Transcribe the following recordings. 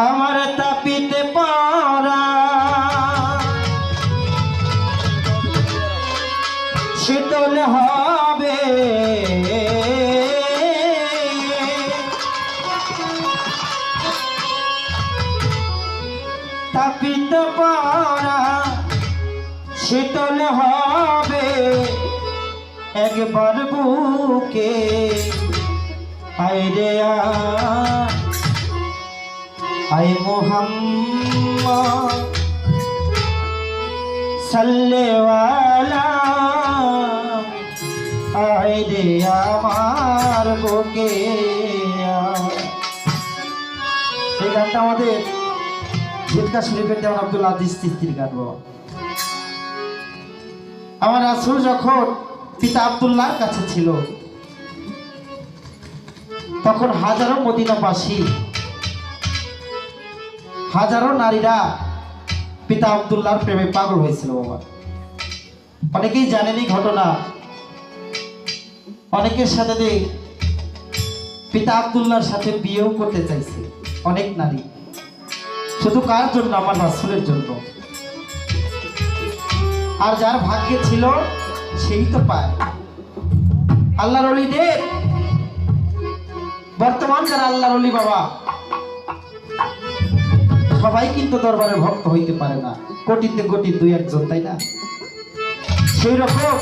আমার তাপিতে পড়া শীতল হবে তাপিত পড়া শীতল হবে একবার বুকে আইরে আয় মোহাম্মদ সাল্লাল্লাহু আইরে আমার বুকে এই গানটা আমাদের জিলকা শরীফের দেওয়ান আব্দুল আজিজ চিশতির গান। আমার রাসূল যখন পিতা আব্দুল্লাহর কাছে ছিল তখন হাজারো মদিনাবাসী হাজারো নারীরা পিতা আব্দুল্লাহর প্রেমে পাগল হয়েছিল। বাবা অনেকেই জানেনি ঘটনা, অনেকের সাথে পিতা আব্দুল্লাহর সাথে বিয়েও করতে চাইছে অনেক নারী, শুধু কার জন্য? আমার রাসূলের জন্য। আর যার ভাগ্যে ছিল সেই তো পায়। আল্লাহর ওলিদের বর্তমান যারা আল্লাহর ওলি বাবা সবাই কিন্তু দরবারে ভক্ত হইতে পারে না, কোটিতে কোটি দুই একজন, তাই না? সেই রকম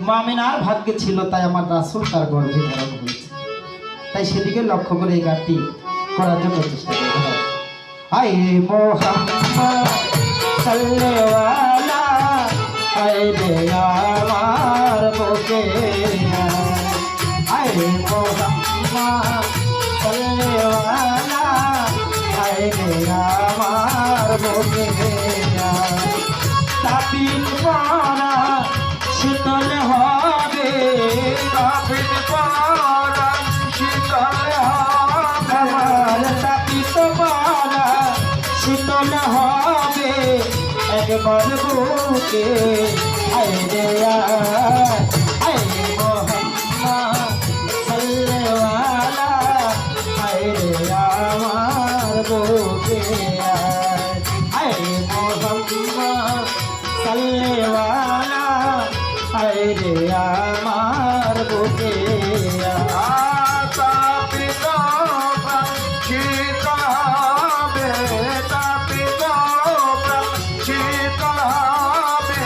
মামিনার ভাগ্যে ছিল, তাই আমার রাসূল তার গর্ভে ধারণ হয়েছে। তাই সেদিকে লক্ষ্য করে এই গানটি করার জন্য চেষ্টা করতে হবে। আয় মোহাম্মদ সাল্লাল্লাহু আইরে আমার বুকে আয় মোহাম্মদ সাল্লাল্লাহু আইরে আমার বুকে তাপিত পড়া শীতল হবে তাপিত পড়া শীতল হবে আমার তাপিত পড়া শীতল হবে একবার বুকে আইরে আয় মোহাম্মদ সাল্লাল্লাহু আইরে আমার বুকে আয় মোহাম্মদ সাল্লাল্লাহু আইরে আমার বুকে তাপিত শীতল হবে তাপিত শীতল হবে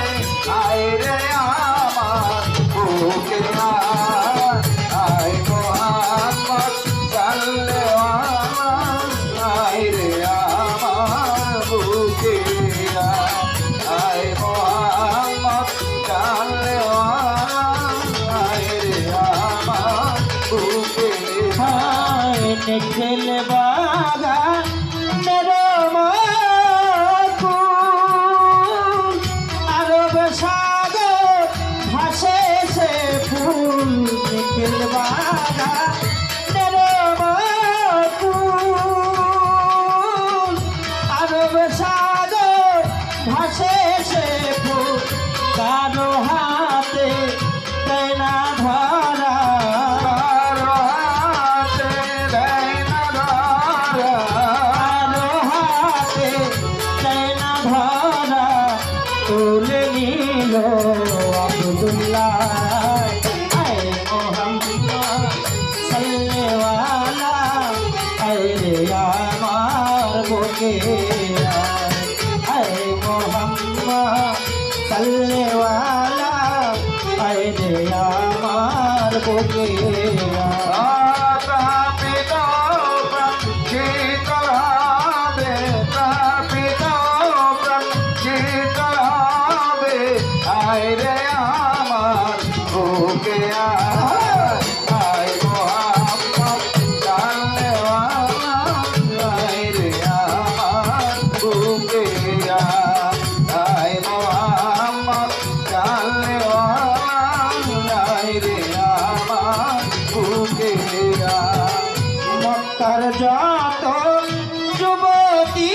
আইরে আমার বুকে আয় মোহাম্মদ সাল্লাল্লাহু আইরে আমার বুকে আয় মোহাম্মদ সাল্লাল্লাহু আইরে আমার বুকে নিখিল বাগান মেরো মাকুল আরব সাগর ভাসে সে ফুল নিখিল বাগান মেরো মাকুল আরব সাগর ভাসে সে ফুল কারো হাতে দেয় না ধরা কারো হাতে দেয় না ধরা কারো হাতে দেয় না ধরা তুলে নিল আব্দুল্লাহ আয় মোহাম্মদ সাল্লাল্লাহু আইরে আমার বুকে আয় মোহাম্মদ সাল্লাল্লাহু আইরে আমার বুকে তাপিত শীতল হবে তাপিত শীতল হবে আইরে আমার বুকে আয় মোহাম্মদ সাল্লাল্লাহু আইরে আমার বুকে আয় মোহাম্মদ সাল্লাল্লাহু আইরে আমার বুকে মক্কার যত যুবতী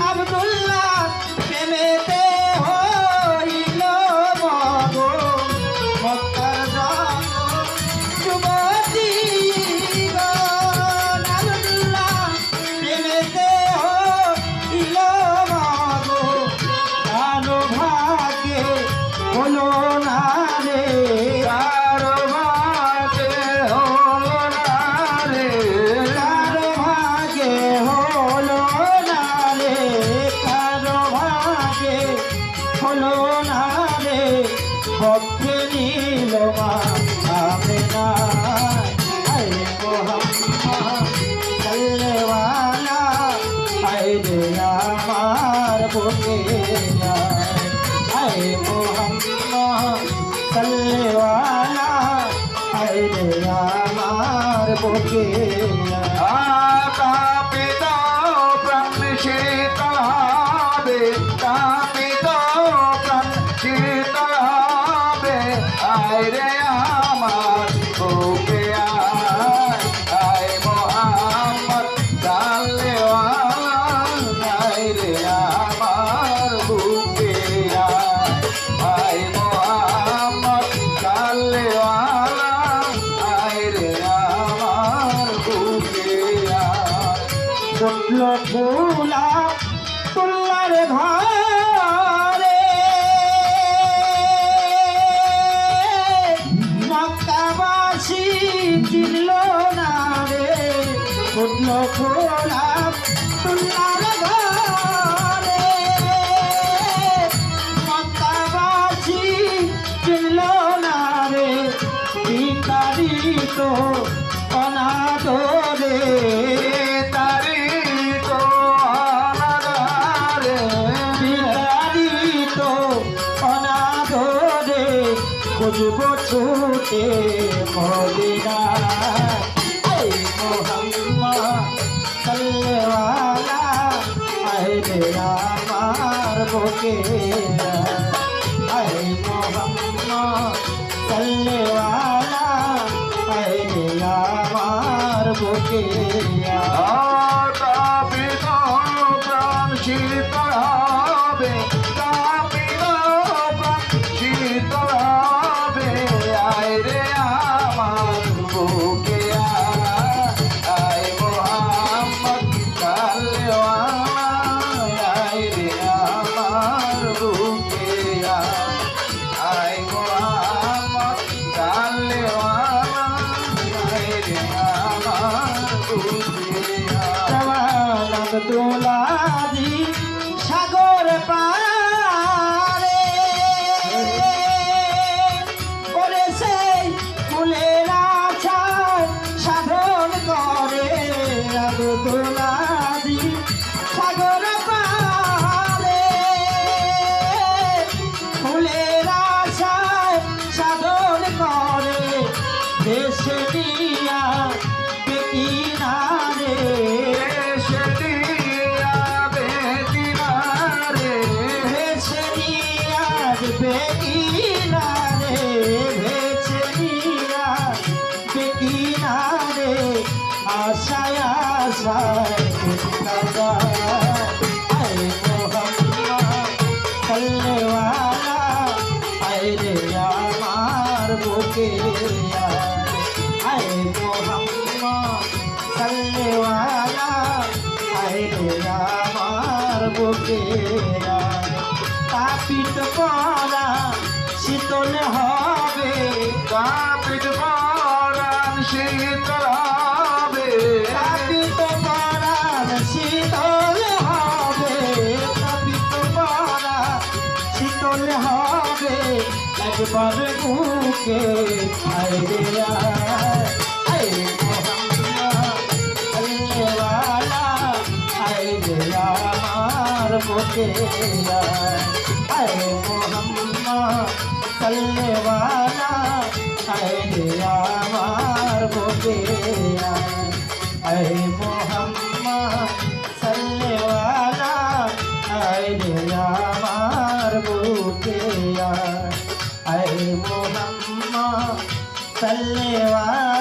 আব্দুল্লাহ প্রেমেতে হইল মগন মক্কার যত যুবতী আমার বুকে কাঁপিত প্রাণ শীতল হবে, কাঁপিত প্রাণ শীতল হবে, আয় রে আমার বুকে আয়, আয় মোহাম্মদ জানলেওয়ালা, আয় রে আমার বুকে আয়, আয় মোহাম্মদ জানলেওয়ালা, আয় রে আমার বুকে আয়। ফুটল ফুলা তুলার ঘরে মক্কাবাসী চিনল না রে, ফুটল ফুলা তুলার ঘরে মক্কাবাসী চিনল না রে, বিতাড়িত অনাদরে তারিত অনাদারে, বিতাড়িত অনাদরে খুঁজব ছুটে মদিনা, এই মোহাম্মদ সাল্লেওয়ালা, আয় রে আমার বুকে আয় মোহাম্মদ সাল্লেওয়ালা, আয় রে আমার বুকে কাঁপিত প্রাণ শীতল হবে, কাঁপিত প্রাণ শীতল হবে, আয় রে আমার বুকে আয়, আয় মোহাম্মদ জানলেওয়ালা, আয় রে আমার বুকে আয়, আয় মোহাম্মদ জানলেওয়ালা, আয় রে আমার বুকে আয়। জওয়ান আব্দুলাজি সাগর পারে ওরে সেই ফুলের আছাড় সাধন করে, আব্দুলাজি সাগর পারে ফুলের আছাড় সাধন করে, দেশে দিয়া বেকিনারে দেশে দিয়া বেকিনারে, ভেসে দিয়া বেকিনারে, ভেসে দিয়া বেকিনারে, আশায় আশায় কাদা, আয় মোহাম্মদ সাল্লেওয়ালা, আয় রে আমার বুকে আয় মোহাম্মদ সাল্লেওয়ালা, আয় রে আমার বুকে তাপিত করা শীতল হবে, কাঁপিত পরাণ শীতল হবে, তাপিত করা শীতল হবে, তাপিত করা শীতল হবে, একবার বুকে আয় রে আয় মোহাম্মদ সাল্লেওয়ালা, আয় রে আমার বুকে আয় মোহাম্মদ সাল্লেওয়ালা, আয় রে আমার বুকে আয় মোহাম্মদ সাল্লেওয়ালা, আয় রে আমার বুকে আয় মোহাম্মদ সাল্লেওয়ালা।